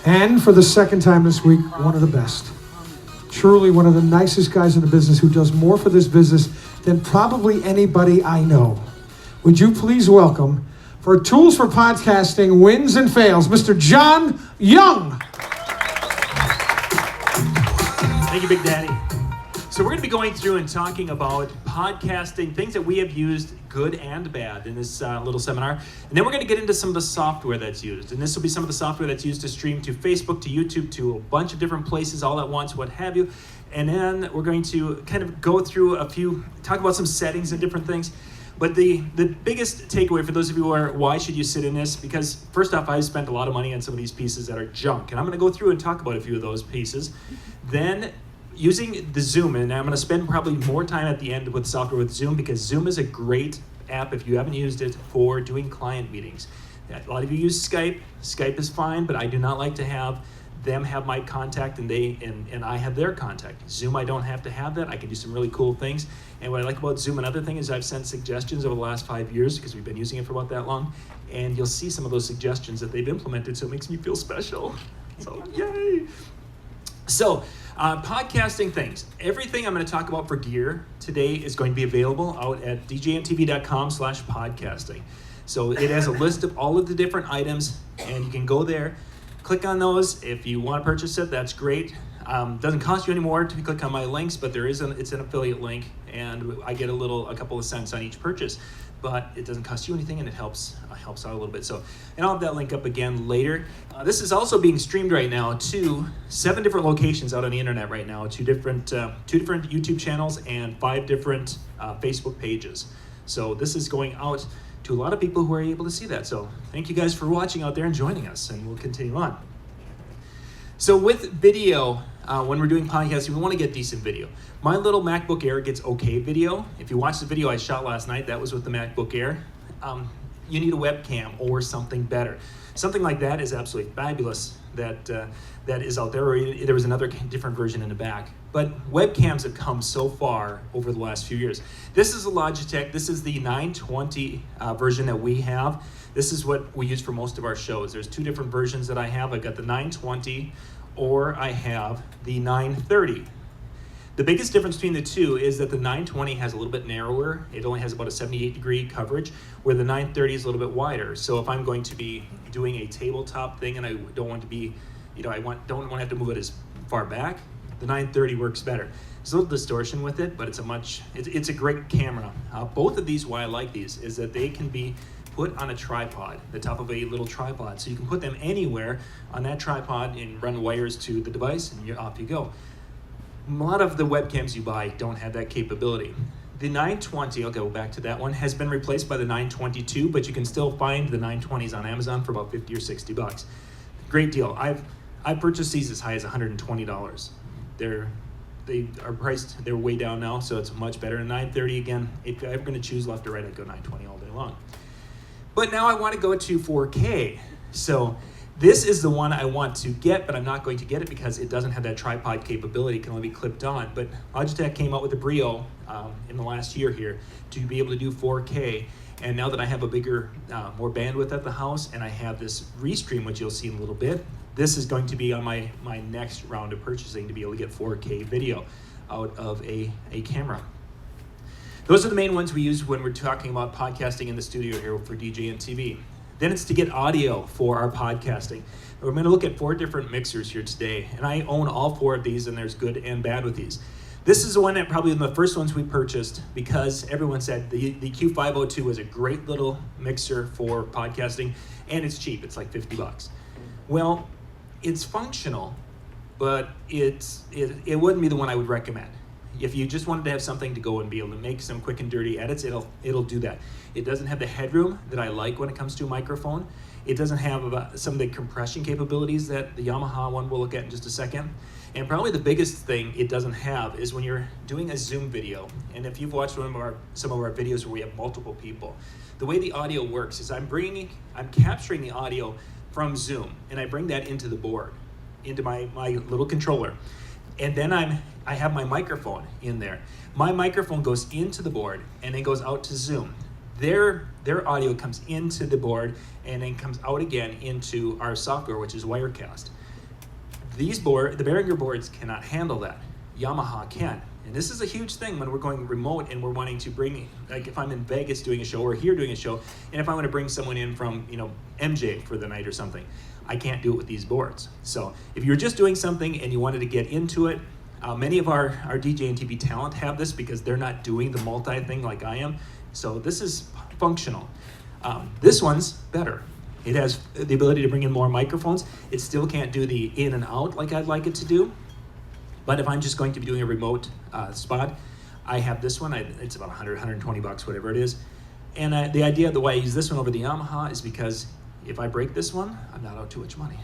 And for the second time this week, one of the best. Truly one of the nicest guys in the business who does more for this business than probably anybody I know. Would you please welcome, for Tools for Podcasting Wins and Fails, Mr. John Young. Thank you, Big Daddy. So we're going to be going through and talking about podcasting, things that we have used, good and bad, in this little seminar. And then we're going to get into some of the software that's used. And this will be some of the software that's used to stream to Facebook, to YouTube, to a bunch of different places all at once, what have you. And then we're going to kind of go through talk about some settings and different things. But the biggest takeaway for those of you who are, why should you sit in this? Because first off, I've spent a lot of money on some of these pieces that are junk. And I'm going to go through and talk about a few of those pieces. Then using the Zoom, and I'm going to spend probably more time at the end with software with Zoom, because Zoom is a great app if you haven't used it for doing client meetings. A lot of you use Skype. Skype is fine, but I do not like to have them have my contact and I have their contact. Zoom, I don't have to have that. I can do some really cool things. And what I like about Zoom, another thing, is I've sent suggestions over the last 5 years, because we've been using it for about that long, and you'll see some of those suggestions that they've implemented, so it makes me feel special. So, yay! So, podcasting things. Everything I'm going to talk about for gear today is going to be available out at djntv.com/podcasting. So it has a list of all of the different items, and you can go there, click on those. If you want to purchase it, that's great. Doesn't cost you any more to click on my links, but it's an affiliate link, and I get a couple of cents on each purchase. But it doesn't cost you anything, and it helps out a little bit. So, and I'll have that link up again later. This is also being streamed right now to 7 different locations out on the internet right now, 2 different YouTube channels and 5 different Facebook pages. So this is going out to a lot of people who are able to see that. So thank you guys for watching out there and joining us, and we'll continue on. So with video, when we're doing podcasting, we want to get decent video. My little MacBook Air gets okay video. If you watch the video I shot last night, that was with the MacBook Air. You need a webcam or something better. Something like that is absolutely fabulous that is out there, or there was another different version in the back. But webcams have come so far over the last few years. This is a Logitech. This is the 920 version that we have. This is what we use for most of our shows. There's 2 different versions that I have. I've got the 920, or I have the 930. The biggest difference between the two is that the 920 has a little bit narrower. It only has about a 78-degree coverage, where the 930 is a little bit wider. So if I'm going to be doing a tabletop thing and I don't want to be, don't want to have to move it as far back, the 930 works better. There's a little distortion with it, but it's a great camera. Both of these, why I like these, is that they can be put on a tripod, the top of a little tripod. So you can put them anywhere on that tripod and run wires to the device, and off you go. A lot of the webcams you buy don't have that capability. The 920, I'll go back to that one, has been replaced by the 922, but you can still find the 920s on Amazon for about $50 or $60. Great deal. I've purchased these as high as $120. They are priced, they're way down now, so it's much better. And 930, again, if I'm going to choose left or right, I'd go 920 all day long. But now I want to go to 4K. So this is the one I want to get, but I'm not going to get it because it doesn't have that tripod capability. It can only be clipped on. But Logitech came out with the Brio in the last year here to be able to do 4K. And now that I have a bigger, more bandwidth at the house, and I have this Restream, which you'll see in a little bit, this is going to be on my next round of purchasing, to be able to get 4K video out of a camera. Those are the main ones we use when we're talking about podcasting in the studio here for DJ and TV. Then it's to get audio for our podcasting. We're going to look at 4 different mixers here today, and I own all 4 of these, and there's good and bad with these. This is the one that probably one of the first ones we purchased, because everyone said the Q502 was a great little mixer for podcasting, and it's cheap. It's like $50. Well, it's functional, but it wouldn't be the one I would recommend. If you just wanted to have something to go and be able to make some quick and dirty edits, it'll do that. It doesn't have the headroom that I like when it comes to a microphone. It doesn't have some of the compression capabilities that the Yamaha one we'll look at in just a second. And probably the biggest thing it doesn't have is when you're doing a Zoom video. And if you've watched some of our videos where we have multiple people, the way the audio works is I'm capturing the audio from Zoom, and I bring that into the board, into my little controller. And then I have my microphone in there. My microphone goes into the board and then goes out to Zoom. Their audio comes into the board and then comes out again into our software, which is Wirecast. the Behringer boards cannot handle that. Yamaha can. And this is a huge thing when we're going remote and we're wanting to bring, like if I'm in Vegas doing a show or here doing a show, and if I want to bring someone in from, MJ for the night or something, I can't do it with these boards. So if you're just doing something and you wanted to get into it, many of our DJ and TV talent have this because they're not doing the multi thing like I am. So this is functional. This one's better. It has the ability to bring in more microphones. It still can't do the in and out like I'd like it to do. But if I'm just going to be doing a remote spot, I have this one. It's about 100, 120 bucks, whatever it is. And the idea, the way I use this one over the Yamaha is because if I break this one, I'm not out too much money.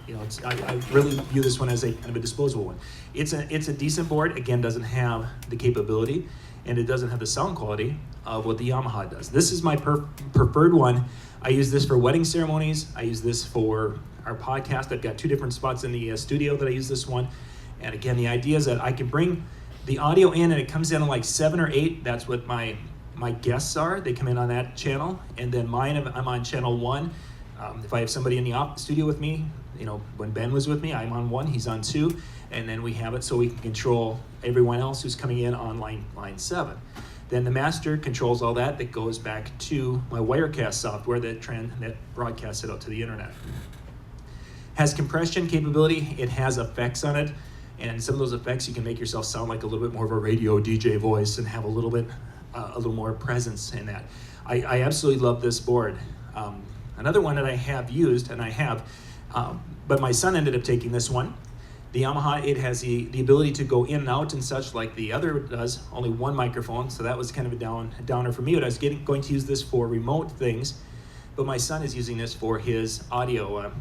I really view this one as a kind of a disposable one. It's a decent board. Again, doesn't have the capability, and it doesn't have the sound quality of what the Yamaha does. This is my preferred one. I use this for wedding ceremonies. I use this for our podcast. I've got 2 different spots in the studio that I use this one. And again, the idea is that I can bring the audio in and it comes in at like 7 or 8. That's what my guests are. They come in on that channel. And then mine, I'm on channel 1. If I have somebody in the studio with me, when Ben was with me, I'm on 1, he's on 2. And then we have it so we can control everyone else who's coming in on line 7. Then the master controls all that. That goes back to my Wirecast software that broadcasts it out to the internet. Has compression capability. It has effects on it. And some of those effects, you can make yourself sound like a little bit more of a radio DJ voice and have a little more presence in that. I absolutely love this board. Another one that I have used, but my son ended up taking this one. The Yamaha, it has the ability to go in and out and such like the other does, only 1 microphone, so that was kind of a downer for me, but I was going to use this for remote things, but my son is using this for his audio.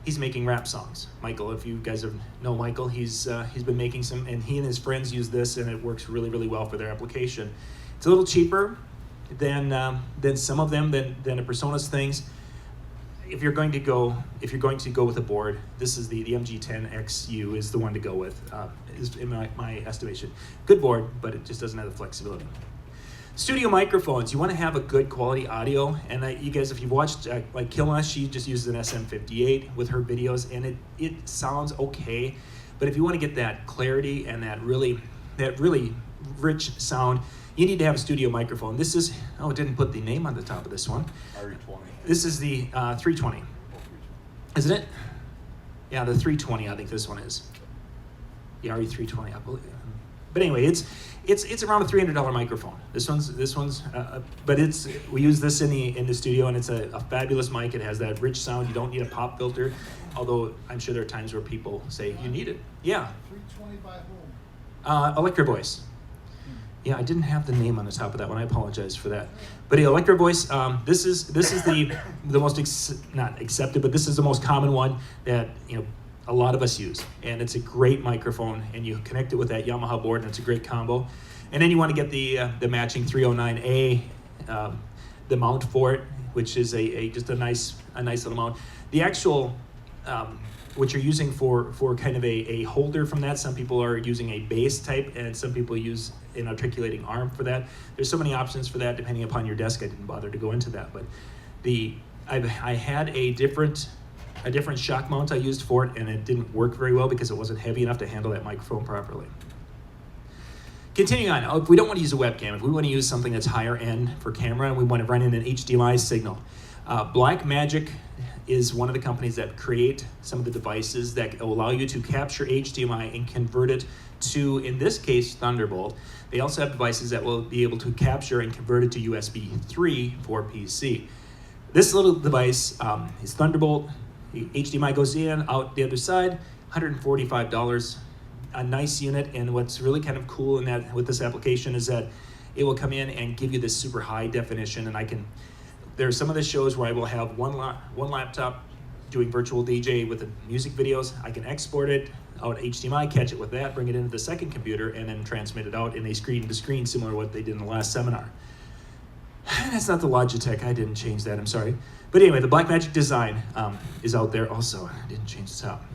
He's making rap songs. Michael, if you guys know Michael, he's been making some, and he and his friends use this, and it works really, really well for their application. It's a little cheaper than some of them, than a Personas things. If you're going to go with a board, this is the MG10XU is the one to go with, is in my estimation. Good board, but it just doesn't have the flexibility. Studio microphones, you want to have a good quality audio, and you guys, if you've watched like Kilna, she just uses an SM58 with her videos, and it sounds okay, but if you want to get that clarity and that really rich sound, you need to have a studio microphone. This is, it didn't put the name on the top of this one. RE20. This is the 320. Isn't it? Yeah, the 320, I think this one is. The RE320, I believe. But anyway, it's around a $300 microphone. This one's, but we use this in the studio, and it's a fabulous mic. It has that rich sound. You don't need a pop filter, although I'm sure there are times where people say you need it. Yeah. 320 by whom? Electro Voice. Yeah, I didn't have the name on the top of that one. I apologize for that. But yeah, Electro Voice. This is the most not accepted, but this is the most common one that a lot of us use, and it's a great microphone. And you connect it with that Yamaha board, and it's a great combo. And then you want to get the matching 309A, the mount for it, which is just a nice little mount. The actual what you're using for kind of a holder from that. Some people are using a base type, and some people use an articulating arm for that. There's so many options for that depending upon your desk. I didn't bother to go into that, but I had a different shock mount I used for it, and it didn't work very well because it wasn't heavy enough to handle that microphone properly. Continuing on, if we don't want to use a webcam, if we want to use something that's higher end for camera and we want to run in an HDMI signal, Blackmagic is one of the companies that create some of the devices that allow you to capture HDMI and convert it to, in this case, Thunderbolt. They also have devices that will be able to capture and convert it to USB 3 for PC. This little device is Thunderbolt. HDMI goes in, out the other side, $145. A nice unit, and what's really kind of cool in that with this application is that it will come in and give you this super high definition, and there are some of the shows where I will have one laptop doing virtual DJ with the music videos. I can export it out HDMI, catch it with that, bring it into the second computer, and then transmit it out in a screen-to-screen, similar to what they did in the last seminar. That's not the Logitech. I didn't change that. I'm sorry. But anyway, the Blackmagic design is out there also. I didn't change the top.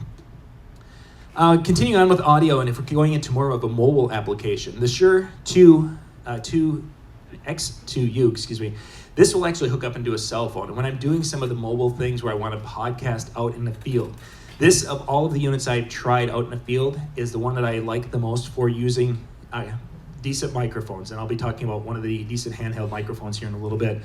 Continuing on with audio, and if we're going into more of a mobile application, the Shure 2X2U, This will actually hook up into a cell phone. And when I'm doing some of the mobile things where I want to podcast out in the field, this, of all of the units I've tried out in the field, is the one that I like the most for using decent microphones. And I'll be talking about one of the decent handheld microphones here in a little bit.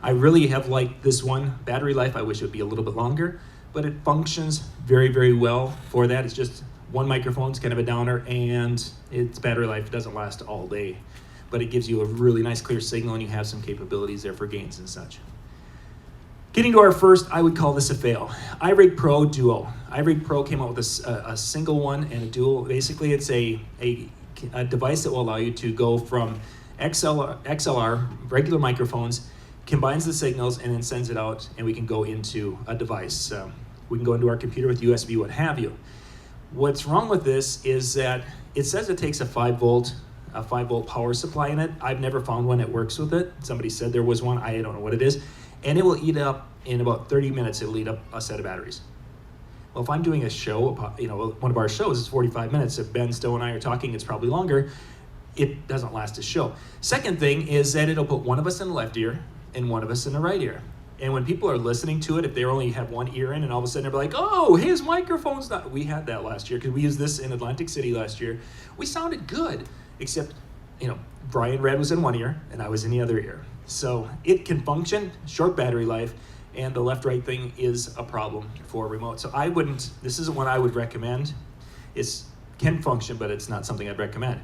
I really have liked this one. Battery life, I wish it would be a little bit longer, but it functions very, very well for that. It's just one microphone, it's kind of a downer, and its battery life doesn't last all day. But it gives you a really nice clear signal, and you have some capabilities there for gains and such. Getting to our first, I would call this a fail. iRig Pro Duo. iRig Pro came out with a single one and a dual. Basically, it's a device that will allow you to go from XLR, regular microphones, combines the signals, and then sends it out, and we can go into a device. We can go into our computer with USB, what have you. What's wrong with this is that it says it takes a 5 volt power supply in it. I've never found one that works with it. Somebody said there was one. I don't know what it is. And it will eat up, in about 30 minutes, it'll eat up a set of batteries. Well, if I'm doing a show, one of our shows is 45 minutes. If Ben Stowe and I are talking, it's probably longer. It doesn't last a show. Second thing is that it'll put one of us in the left ear and one of us in the right ear. And when people are listening to it, if they only have one ear in, and all of a sudden they're like, oh, his microphone's not. We had that last year because we used this in Atlantic City last year. We sounded good, except, Brian Red was in one ear and I was in the other ear. So it can function, short battery life, and the left-right thing is a problem for remote. So this isn't one I would recommend. It can function, but it's not something I'd recommend.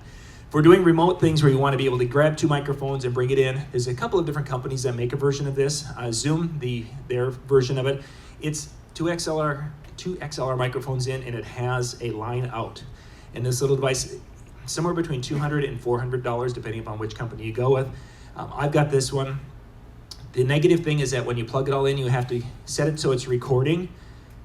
For doing remote things where you want to be able to grab 2 microphones and bring it in, there's a couple of different companies that make a version of this. Zoom, their version of it, it's two XLR microphones in, and it has a line out. And this little device, somewhere between $200 and $400, depending upon which company you go with. I've got this one. The negative thing is that when you plug it all in, you have to set it so it's recording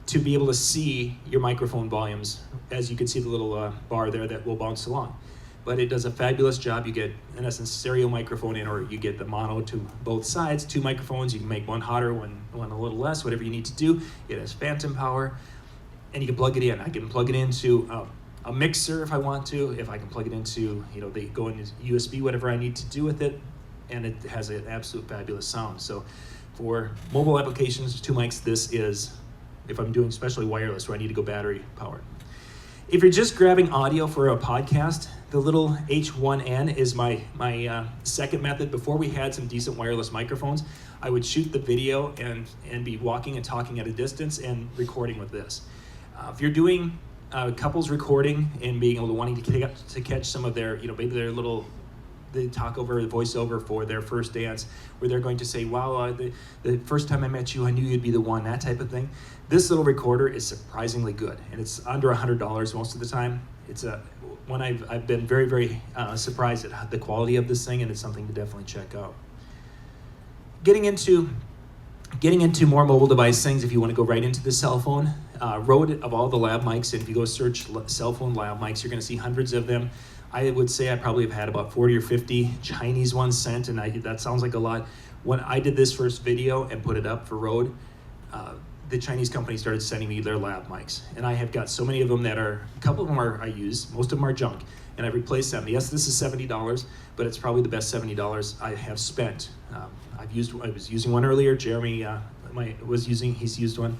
to be able to see your microphone volumes. As you can see the little bar there that will bounce along. But it does a fabulous job. You get, in essence, stereo microphone in, or you get the mono to both sides, 2 microphones. You can make one hotter, one a little less, whatever you need to do. It has phantom power, and you can plug it in. I can plug it into a mixer if I want to. If I can plug it into, they go into USB, whatever I need to do with it, and it has an absolute fabulous sound. So for mobile applications, 2 mics, this is, if I'm doing especially wireless where I need to go battery powered. If you're just grabbing audio for a podcast, the little H1N is my second method. Before we had some decent wireless microphones, I would shoot the video and be walking and talking at a distance and recording with this. If you're doing couples recording and being able to wanting to catch some of their, maybe their little, they talk over the voiceover for their first dance, where they're going to say, wow, the first time I met you, I knew you'd be the one, that type of thing. This little recorder is surprisingly good, and it's under $100 most of the time. It's one I've been very, very surprised at the quality of this thing, and it's something to definitely check out. Getting into more mobile device things, if you want to go right into the cell phone, Rode, of all the lab mics, and if you go search cell phone lab mics, you're going to see hundreds of them. I would say I probably have had about 40 or 50 Chinese ones sent, and that sounds like a lot. When I did this first video and put it up for Rode, the Chinese company started sending me their lab mics. And I have got so many of them that a couple of them I use, most of them are junk, and I replaced them. Yes, this is $70, but it's probably the best $70 I have spent. I was using one earlier, Jeremy he's used one.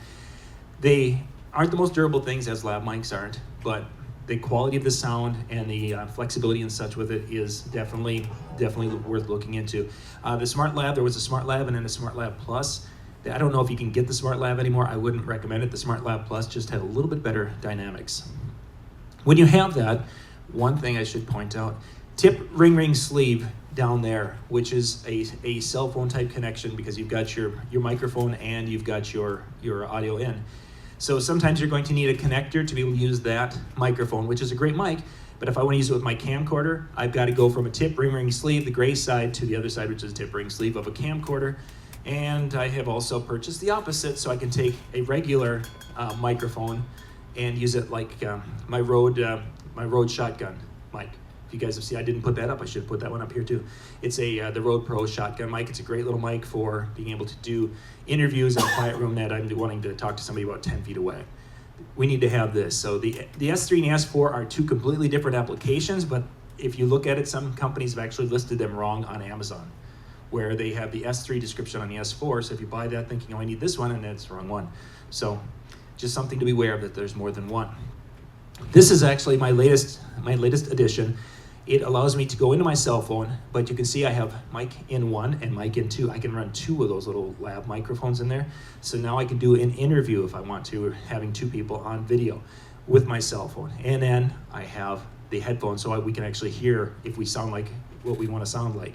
They aren't the most durable things, as lab mics aren't, but the quality of the sound and the flexibility and such with it is definitely worth looking into. The Smart Lab, there was a Smart Lab and then a Smart Lab Plus. I don't know if you can get the Smart Lab anymore. I wouldn't recommend it. The Smart Lab Plus just had a little bit better dynamics. When you have that, one thing I should point out, tip ring sleeve down there, which is a cell phone type connection, because you've got your microphone and you've got your audio in. So sometimes you're going to need a connector to be able to use that microphone, which is a great mic, but if I want to use it with my camcorder, I've got to go from a tip ring sleeve, the gray side, to the other side, which is a tip ring sleeve of a camcorder. And I have also purchased the opposite, so I can take a regular microphone and use it like my Rode Shotgun mic. If you guys have seen, I didn't put that up. I should have put that one up here too. It's the Rode Pro Shotgun mic. It's a great little mic for being able to do interviews in a quiet room that I'm wanting to talk to somebody about 10 feet away. We need to have this. So the S3 and the S4 are 2 completely different applications, but if you look at it, some companies have actually listed them wrong on Amazon. where they have the S3 description on the S4. So if you buy that thinking, oh, I need this one, and then it's the wrong one. So just something to be aware of, that there's more than one. This is actually my latest addition. It allows me to go into my cell phone, but you can see I have mic in 1 and mic in 2. I can run 2 of those little lab microphones in there. So now I can do an interview if I want to, having 2 people on video with my cell phone. And then I have the headphones so we can actually hear if we sound like what we want to sound like.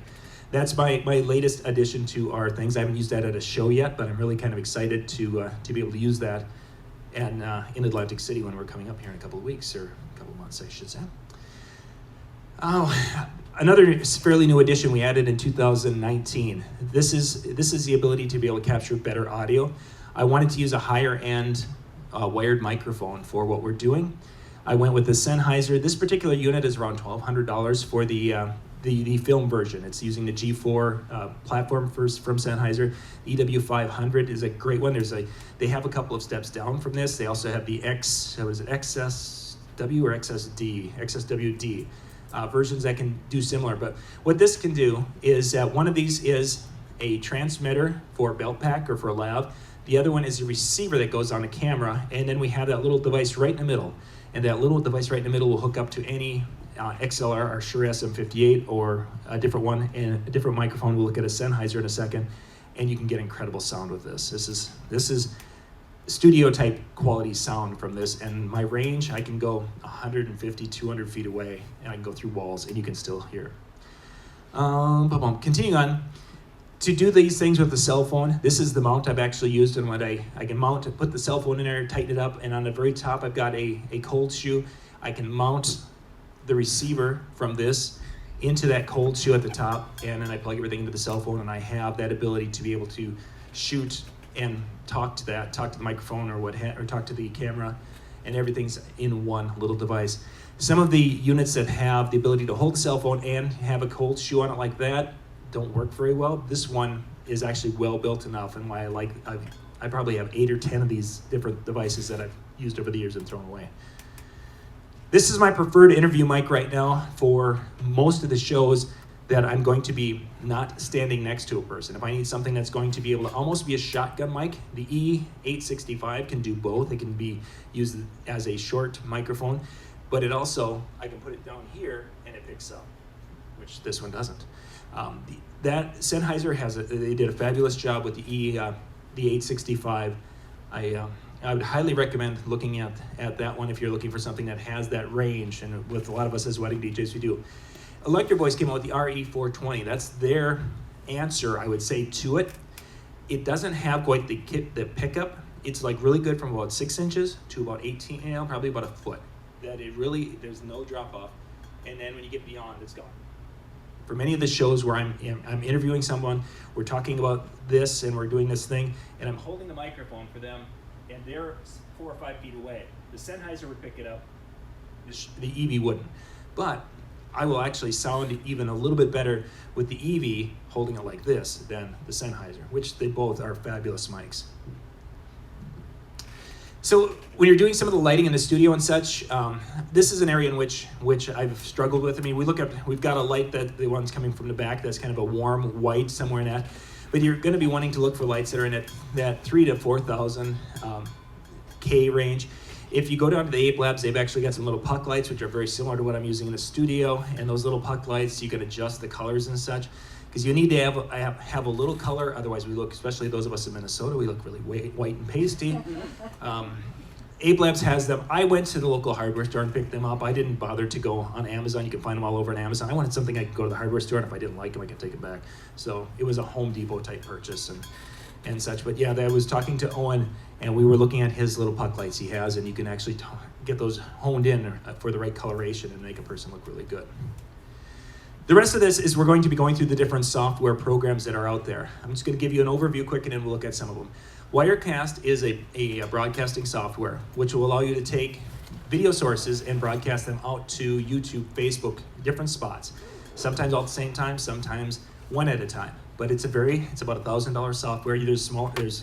That's my latest addition to our things. I haven't used that at a show yet, but I'm really kind of excited to be able to use that in Atlantic City when we're coming up here in a couple of weeks, or a couple of months, I should say. Another fairly new addition we added in 2019. This is the ability to be able to capture better audio. I wanted to use a higher end wired microphone for what we're doing. I went with the Sennheiser. This particular unit is around $1,200 for the film version. It's using the G4 platform from Sennheiser. EW500 is a great one. They have a couple of steps down from this. They also have the XSW or XSWD versions that can do similar. But what this can do is that one of these is a transmitter for belt pack or for a lav. The other one is a receiver that goes on a camera, and then we have that little device right in the middle. And that little device right in the middle will hook up to any XLR or Shure SM58 or a different one, and a different microphone. We'll look at a Sennheiser in a second, and you can get incredible sound with this. This is studio type quality sound from this, and my range, I can go 150, 200 feet away, and I can go through walls, and you can still hear. Continuing on, to do these things with the cell phone, this is the mount I've actually used, and what I can mount, put the cell phone in there, tighten it up, and on the very top I've got a cold shoe. I can mount the receiver from this into that cold shoe at the top, and then I plug everything into the cell phone, and I have that ability to be able to shoot and talk to the microphone or talk to the camera, and everything's in one little device. Some of the units that have the ability to hold the cell phone and have a cold shoe on it like that don't work very well. This one is actually well built enough, and why I probably have 8 or 10 of these different devices that I've used over the years and thrown away. This is my preferred interview mic right now for most of the shows that I'm going to be not standing next to a person. If I need something that's going to be able to almost be a shotgun mic, the E865 can do both. It can be used as a short microphone, but it also, I can put it down here and it picks up, which this one doesn't. That Sennheiser they did a fabulous job with the E865. I would highly recommend looking at that one if you're looking for something that has that range, and with a lot of us as wedding DJs, we do. Electro Voice came out with the RE420. That's their answer, I would say, to it. It doesn't have quite the pickup. It's like really good from about 6 inches to about 18, probably about a foot. That it really, there's no drop off. And then when you get beyond, it's gone. For many of the shows where I'm interviewing someone, we're talking about this and we're doing this thing, and I'm holding the microphone for them, and they're 4 or 5 feet away. The Sennheiser would pick it up, the EV wouldn't. But I will actually sound even a little bit better with the EV holding it like this than the Sennheiser, which they both are fabulous mics. So when you're doing some of the lighting in the studio and such, this is an area in which I've struggled with. I mean, we've got a light that the one's coming from the back that's kind of a warm white somewhere in that, but you're going to be wanting to look for lights that are in that 3,000 to 4,000 K range. If you go down to the ApeLabs, they've actually got some little puck lights, which are very similar to what I'm using in the studio. And those little puck lights, you can adjust the colors and such, because you need to have a little color. Otherwise, we look, especially those of us in Minnesota, we look really white and pasty. ApeLabs has them. I went to the local hardware store and picked them up. I didn't bother to go on Amazon. You can find them all over on Amazon. I wanted something I could go to the hardware store, and if I didn't like them, I could take them back. So it was a Home Depot type purchase and such. But yeah, I was talking to Owen, and we were looking at his little puck lights he has, and you can actually get those honed in for the right coloration and make a person look really good. The rest of this is we're going to be going through the different software programs that are out there. I'm just going to give you an overview quick, and then we'll look at some of them. Wirecast is a broadcasting software which will allow you to take video sources and broadcast them out to YouTube, Facebook, different spots. Sometimes all at the same time, sometimes one at a time. But it's about $1,000 software. There's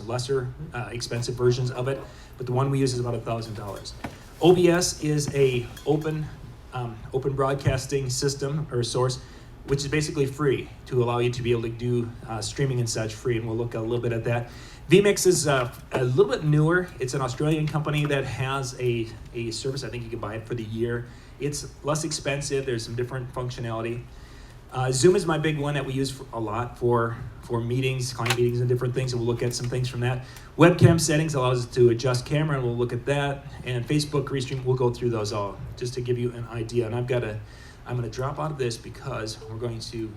lesser expensive versions of it, but the one we use is about $1,000. OBS is a open broadcasting system or source. which is basically free to allow you to be able to do streaming and such free, and we'll look a little bit at that. vMix is a little bit newer. It's an Australian company that has a service. I think you can buy it for the year. It's less expensive. There's some different functionality. Zoom is my big one that we use a lot for meetings, client meetings and different things, and we'll look at some things from that. Webcam settings allows us to adjust camera, and we'll look at that. And Facebook Restream, we'll go through those all just to give you an idea. And I'm going to drop out of this because we're going to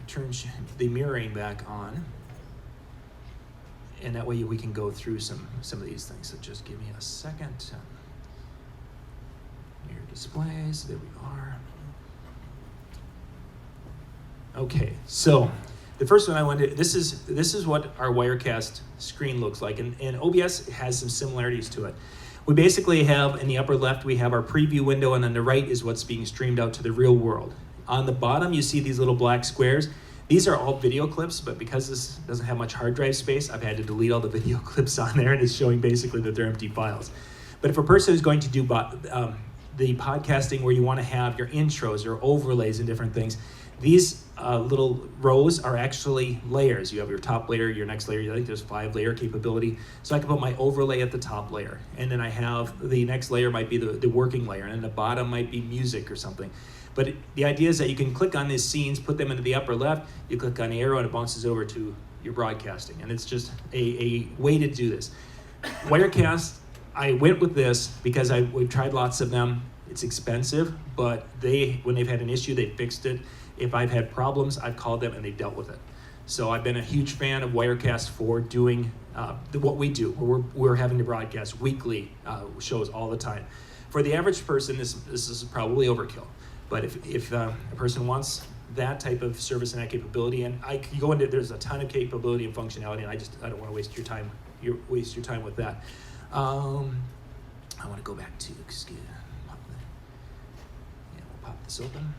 turn the mirroring back on, and that way we can go through some of these things. So just give me a second. Mirror displays, there we are. Okay, so the first one I wanted, this is what our Wirecast screen looks like, and OBS has some similarities to it. We basically have, in the upper left, we have our preview window, and on the right is what's being streamed out to the real world. On the bottom, you see these little black squares. These are all video clips, but because this doesn't have much hard drive space, I've had to delete all the video clips on there, and it's showing basically that they're empty files. But if a person is going to do the podcasting where you want to have your intros or overlays and different things, these little rows are actually layers. You have your top layer, your next layer. I think there's 5-layer capability. So I can put my overlay at the top layer. And then I have the next layer might be the working layer. And then the bottom might be music or something. But the idea is that you can click on these scenes, put them into the upper left. You click on the arrow and it bounces over to your broadcasting. And it's just a way to do this. Wirecast, I went with this because we've tried lots of them. It's expensive, but when they've had an issue, they fixed it. If I've had problems, I've called them and they've dealt with it. So I've been a huge fan of Wirecast for doing what we do. We're having to broadcast weekly shows all the time. For the average person, this is probably overkill. But if a person wants that type of service and that capability, and you go into, there's a ton of capability and functionality, and I don't want to waste your time. Waste your time with that. I want to go back to we'll pop this open.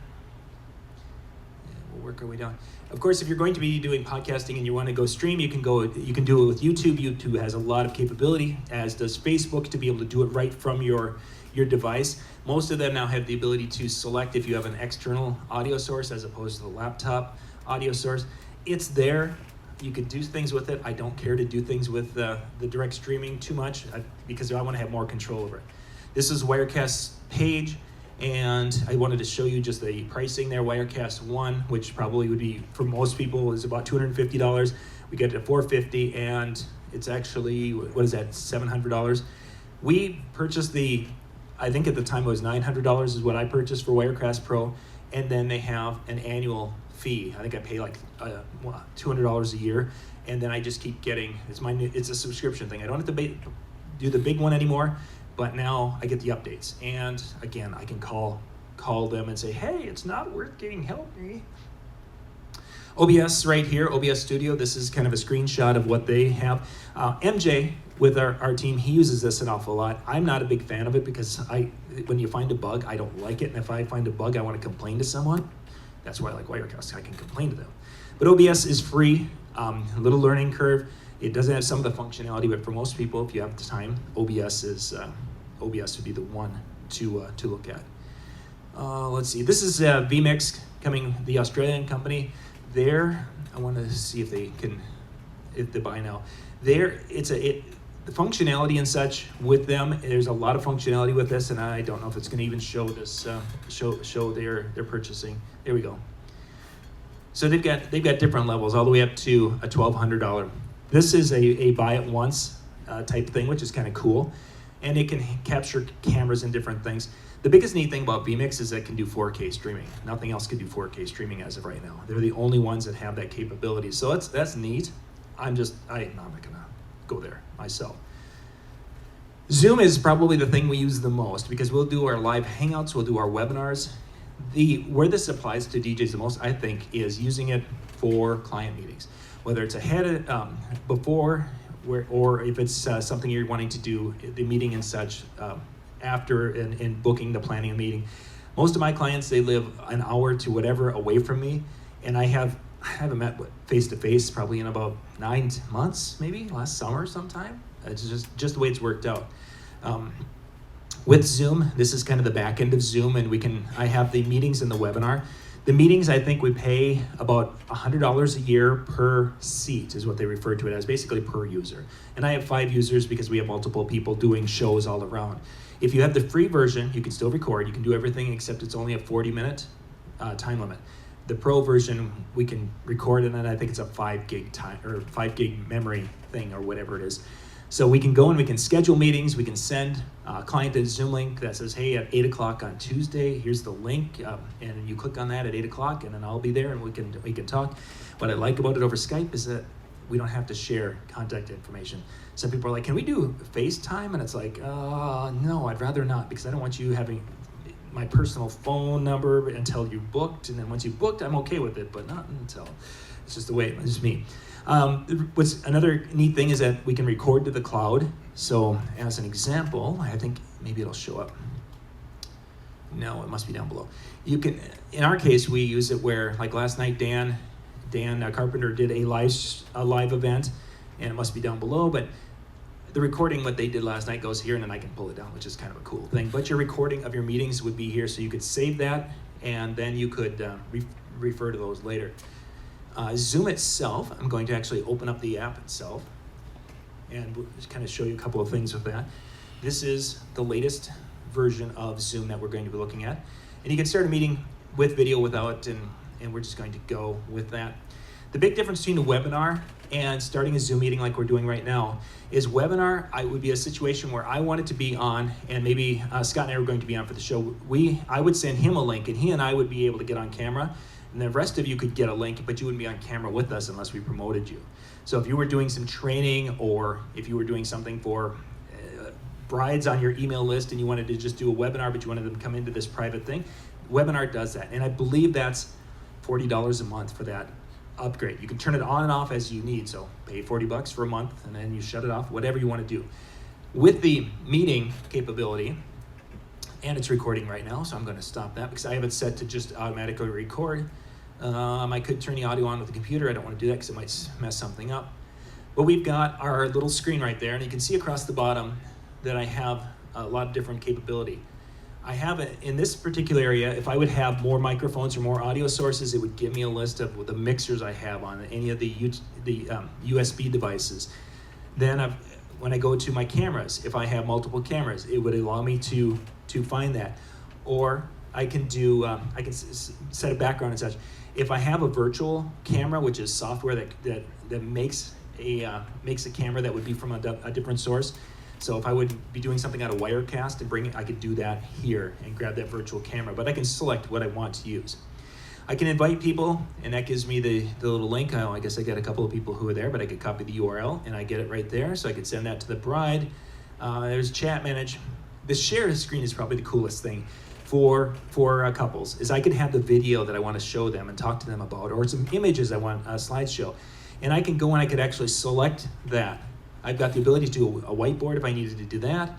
We'll work our way down. Of course, if you're going to be doing podcasting and you want to go stream, you can do it with YouTube. YouTube has a lot of capability, as does Facebook, to be able to do it right from your device. Most of them now have the ability to select if you have an external audio source as opposed to the laptop audio source. It's there. You can do things with it. I don't care to do things with the direct streaming too much because I want to have more control over it. This is Wirecast's page. And I wanted to show you just the pricing there. Wirecast 1, which probably would be, for most people, is about $250. We get it at $450, and it's actually, what is that, $700. We purchased I think at the time it was $900 is what I purchased for Wirecast Pro, and then they have an annual fee. I think I pay like $200 a year, and then I just keep getting, it's a subscription thing. I don't have to do the big one anymore. But now I get the updates, and again, I can call them and say, hey, it's not working, help me. OBS right here, OBS Studio, this is kind of a screenshot of what they have. MJ, with our team, he uses this an awful lot. I'm not a big fan of it because when you find a bug, I don't like it, and if I find a bug, I want to complain to someone. That's why I like Wirecast, I can complain to them. But OBS is free, a little learning curve. It doesn't have some of the functionality, but for most people, if you have the time, OBS would be the one to look at. Let's see. This is vMix coming, the Australian company. I want to see if they buy now. The functionality and such with them. There's a lot of functionality with this, and I don't know if it's going to even show this. Show their purchasing. There we go. So they've got different levels, all the way up to a $1,200. This is a buy it once type thing, which is kind of cool. And it can capture cameras and different things. The biggest neat thing about vMix is that it can do 4K streaming. Nothing else can do 4K streaming as of right now. They're the only ones that have that capability. So that's neat. I'm not gonna go there myself. Zoom is probably the thing we use the most because we'll do our live hangouts, we'll do our webinars. Where this applies to DJs the most, I think, is using it for client meetings. Whether it's before, or if it's something you're wanting to do, the meeting and such, after and booking the planning a meeting. Most of my clients, they live an hour to whatever away from me, and I haven't met face-to-face probably in about 9 months, maybe, last summer sometime. It's just the way it's worked out. With Zoom, this is kind of the back end of Zoom, and I have the meetings and the webinar. The meetings, I think we pay about $100 a year per seat is what they refer to it as, basically per user. And I have 5 users because we have multiple people doing shows all around. If you have the free version, you can still record. You can do everything except it's only a 40-minute time limit. The pro version, we can record, and then I think it's a 5 gig time or 5 gig memory thing or whatever it is. So we can go and we can schedule meetings. We can send a client a Zoom link that says, hey, at 8 o'clock on Tuesday, here's the link, and you click on that at 8 o'clock, and then I'll be there, and we can talk. What I like about it over Skype is that we don't have to share contact information. Some people are like, can we do FaceTime? And it's like, no, I'd rather not, because I don't want you having my personal phone number until you booked, and then once you booked, I'm okay with it, but not until. It's just the way, it's just me. What's another neat thing is that we can record to the cloud. So as an example, I think maybe it'll show up. No, it must be down below. You can, in our case, we use it where, like last night, Dan Carpenter did a live event, and it must be down below, but the recording, what they did last night, goes here, and then I can pull it down, which is kind of a cool thing. But your recording of your meetings would be here, so you could save that, and then you could refer to those later. Zoom itself, I'm going to actually open up the app itself and just kind of show you a couple of things with that. This is the latest version of Zoom that we're going to be looking at. And you can start a meeting with video, without, and we're just going to go with that. The big difference between a webinar and starting a Zoom meeting like we're doing right now is webinar, I would be a situation where I wanted to be on, and maybe Scott and I were going to be on for the show. I would send him a link, and he and I would be able to get on camera. And the rest of you could get a link, but you wouldn't be on camera with us unless we promoted you. So if you were doing some training, or if you were doing something for brides on your email list and you wanted to just do a webinar, but you wanted them to come into this private thing, webinar does that. And I believe that's $40 a month for that upgrade. You can turn it on and off as you need. So pay $40 for a month, and then you shut it off, whatever you want to do. With the meeting capability, and it's recording right now, so I'm going to stop that because I have it set to just automatically record. I could turn the audio on with the computer. I don't want to do that because it might mess something up. But we've got our little screen right there, and you can see across the bottom that I have a lot of different capability. I have it in this particular area. If I would have more microphones or more audio sources, it would give me a list of the mixers I have on any of the USB devices. Then when I go to my cameras, if I have multiple cameras, it would allow me to find that. Or I can do, I can set a background and such. If I have a virtual camera, which is software that makes a camera that would be from a different source. So if I would be doing something out of Wirecast and bring it, I could do that here and grab that virtual camera, but I can select what I want to use. I can invite people, and that gives me the little link. I guess I got a couple of people who are there, but I could copy the URL, and I get it right there, so I could send that to the bride. There's chat manage. The share screen is probably the coolest thing for couples, is I could have the video that I want to show them and talk to them about, or some images I want a slideshow. And I can go and I could actually select that. I've got the ability to do a whiteboard if I needed to do that.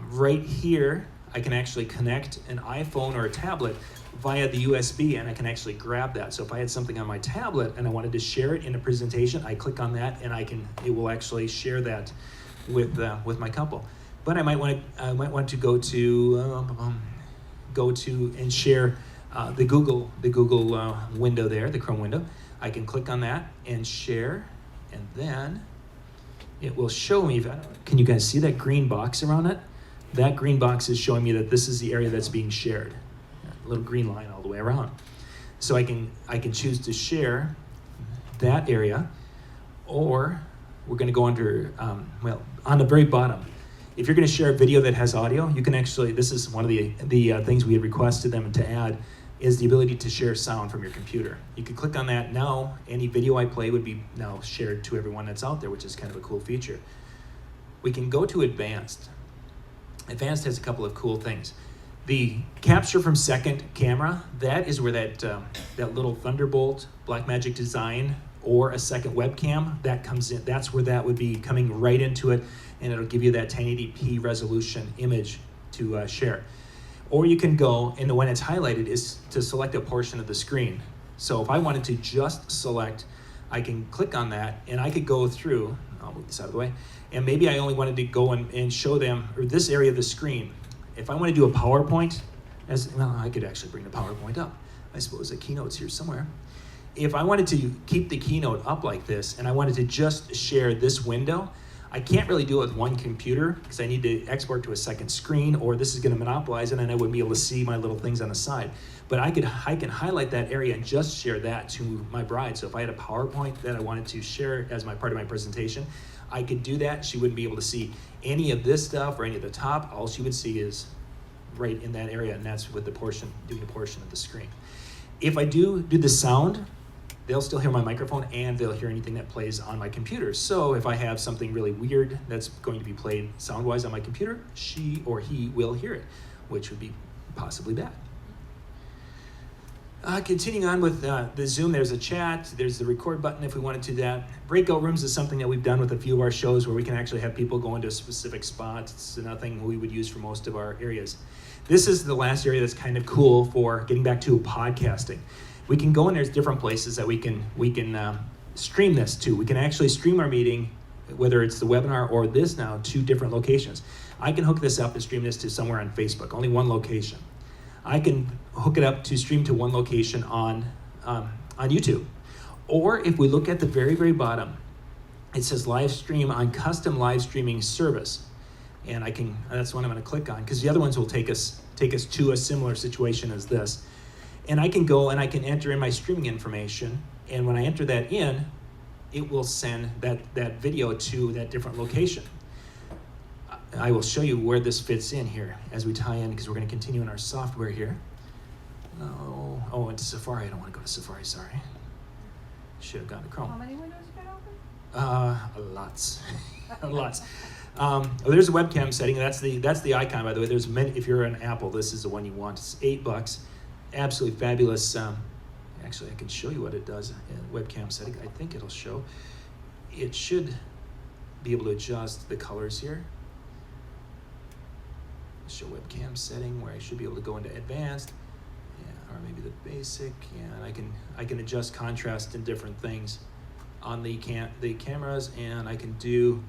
Right here, I can actually connect an iPhone or a tablet via the USB, and I can actually grab that. So if I had something on my tablet and I wanted to share it in a presentation, I click on that, and it will actually share that with my couple. But I might want to go to and share the Google window there, the Chrome window. I can click on that and share, and then it will show me. Can you guys see that green box around it? That green box is showing me that this is the area that's being shared. A little green line all the way around. So I can choose to share that area, or we're going to go under, on the very bottom. If you're going to share a video that has audio, you can actually, this is one of the things we had requested them to add, is the ability to share sound from your computer. You can click on that now. Any video I play would be now shared to everyone that's out there, which is kind of a cool feature. We can go to Advanced. Advanced has a couple of cool things. The capture from second camera, that is where that little Thunderbolt Blackmagic design or a second webcam, that comes in. That's where that would be coming right into it, and it'll give you that 1080p resolution image to share. Or you can go, and when it's highlighted, is to select a portion of the screen. So if I wanted to just select, I can click on that, and I could go through, I'll move this out of the way, and maybe I only wanted to go and show them, or this area of the screen, If I want to do a PowerPoint, well, I could actually bring the PowerPoint up. I suppose the keynote's here somewhere. If I wanted to keep the keynote up like this and I wanted to just share this window, I can't really do it with one computer because I need to export to a second screen, or this is going to monopolize it and I wouldn't be able to see my little things on the side. But I can highlight that area and just share that to my bride. So if I had a PowerPoint that I wanted to share as my part of my presentation, I could do that. She wouldn't be able to see any of this stuff or any of the top. All she would see is right in that area, and that's with the portion, doing a portion of the screen. If I do the sound, they'll still hear my microphone and they'll hear anything that plays on my computer. So if I have something really weird that's going to be played sound-wise on my computer, she or he will hear it, which would be possibly bad. Continuing on with the Zoom, there's a chat, there's the record button if we wanted to do that. Breakout rooms is something that we've done with a few of our shows where we can actually have people go into a specific spot. It's nothing we would use for most of our areas. This is the last area that's kind of cool for getting back to podcasting. We can go in, there's different places that we can stream this to. We can actually stream our meeting, whether it's the webinar or this now, to different locations. I can hook this up and stream this to somewhere on Facebook, only one location. I can hook it up to stream to one location on YouTube. Or if we look at the very, very bottom, it says live stream on custom live streaming service. And that's what I'm gonna click on, because the other ones will take us to a similar situation as this. And I can go and I can enter in my streaming information, and when I enter that in, it will send that video to that different location. I will show you where this fits in here as we tie in, because we're going to continue in our software here. Oh, into Safari. I don't want to go to Safari, sorry. Should have gone to Chrome. How many windows you got open? Lots. Lots. There's a webcam setting. That's the icon, by the way. There's many. If you're an Apple, this is the one you want. It's $8. Absolutely fabulous. Actually, I can show you what it does in webcam setting. I think it'll show. It should be able to adjust the colors here. Show webcam setting, where I should be able to go into advanced, or maybe the basic, and I can adjust contrast and different things on the cameras, and I can do.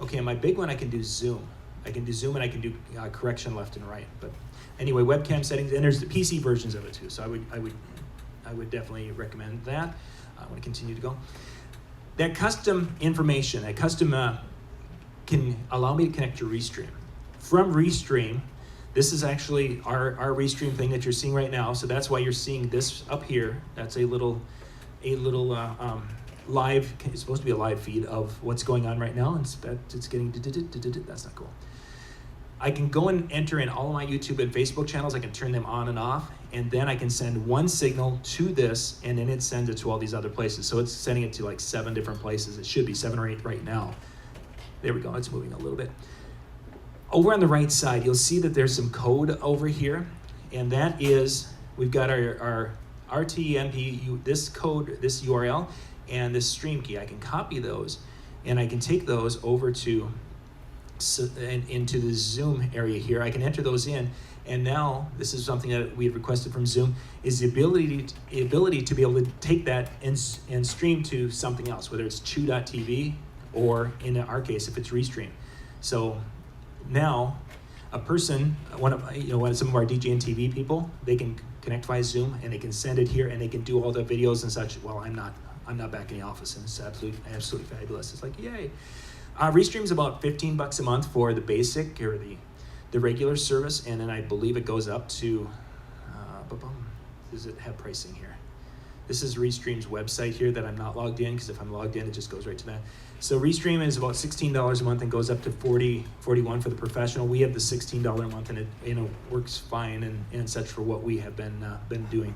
Okay, my big one, I can do zoom. I can do zoom and I can do correction left and right. But anyway, webcam settings, and there's the PC versions of it too. So I would definitely recommend that. I want to continue to go. That custom information, that custom can allow me to connect to Restream. From Restream, this is actually our Restream thing that you're seeing right now. So that's why you're seeing this up here. That's a little live. It's supposed to be a live feed of what's going on right now. It's getting. That's not cool. I can go and enter in all of my YouTube and Facebook channels. I can turn them on and off, and then I can send one signal to this, and then it sends it to all these other places. So it's sending it to like 7 different places. It should be 7 or 8 right now. There we go. It's moving a little bit. Over on the right side, you'll see that there's some code over here, and that is, we've got our RTMP, this code, this URL, and this stream key. I can copy those, and I can take those over to into the Zoom area here. I can enter those in, and now this is something that we had requested from Zoom, is the ability to be able to take that and stream to something else, whether it's Chew.tv or in our case, if it's Restream. So now a person, one of some of our DJ and TV people, they can connect via Zoom and they can send it here and they can do all the videos and such. Well, I'm not back in the office, and it's absolutely fabulous. It's like, yay. Restream's about $15 a month for the basic or the regular service, and then I believe it goes up to, does it have pricing here? This is Restream's website here that I'm not logged in, because if I'm logged in, it just goes right to that. So Restream is about $16 a month and goes up to $41 for the professional. We have the $16 a month, and it works fine and such for what we have been doing.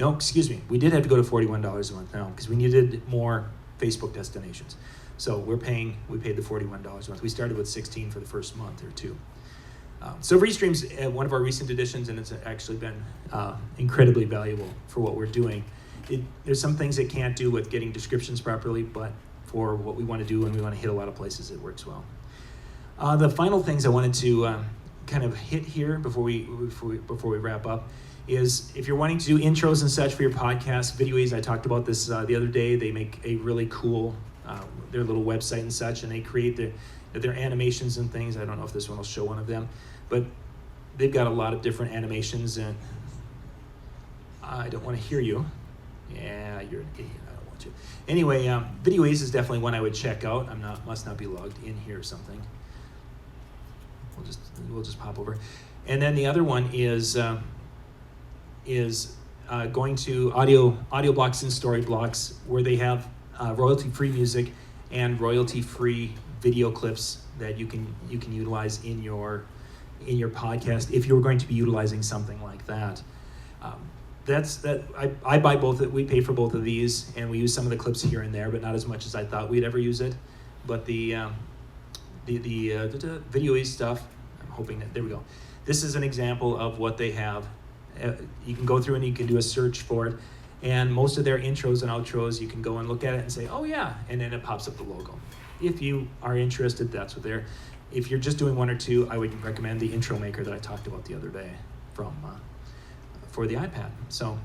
No, excuse me, we did have to go to $41 a month now because we needed more Facebook destinations. So we paid the $41 a month. We started with $16 for the first month or two. So Restream's one of our recent additions, and it's actually been incredibly valuable for what we're doing. There's some things it can't do with getting descriptions properly, but for what we want to do and we want to hit a lot of places, it works well. The final things I wanted to kind of hit here before we wrap up is if you're wanting to do intros and such for your podcast, Videoise, I talked about this the other day. They make a really cool, their little website and such, and they create their animations and things. I don't know if this one will show one of them, but they've got a lot of different animations, and I don't want to hear you. Yeah, you're an idiot. I don't want you. Anyway, Video Ace is definitely one I would check out. Must not be logged in here or something. We'll just pop over, and then the other one is going to Audio Blocks and Storyblocks, where they have royalty-free music and royalty-free video clips that you can utilize in your podcast if you're going to be utilizing something like that. I buy both. We pay for both of these, and we use some of the clips here and there, but not as much as I thought we'd ever use it. But the Video Ace stuff, I'm hoping that, there we go. This is an example of what they have. You can go through and you can do a search for it, and most of their intros and outros, you can go and look at it and say, oh yeah, and then it pops up the logo. If you are interested, that's what they're. If you're just doing one or two, I would recommend the intro maker that I talked about the other day for the iPad. So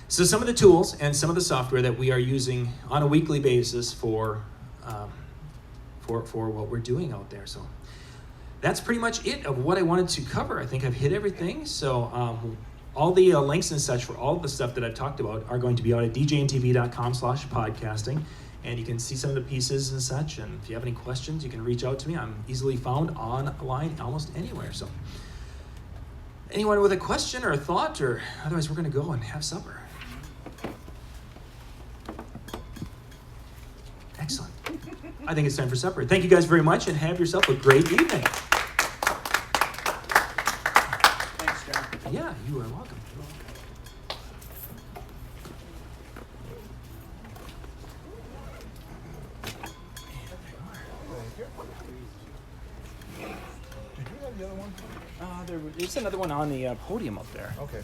some of the tools and some of the software that we are using on a weekly basis for what we're doing out there. So that's pretty much it of what I wanted to cover. I think I've hit everything. So all the links and such for all the stuff that I've talked about are going to be out at djntv.com/podcasting. And you can see some of the pieces and such. And if you have any questions, you can reach out to me. I'm easily found online almost anywhere. So anyone with a question or a thought, or otherwise we're going to go and have supper. Excellent. I think it's time for supper. Thank you guys very much, and have yourself a great evening. Thanks, John. Yeah, you are welcome. Did you have the other one? There's another one on the podium up there. Okay.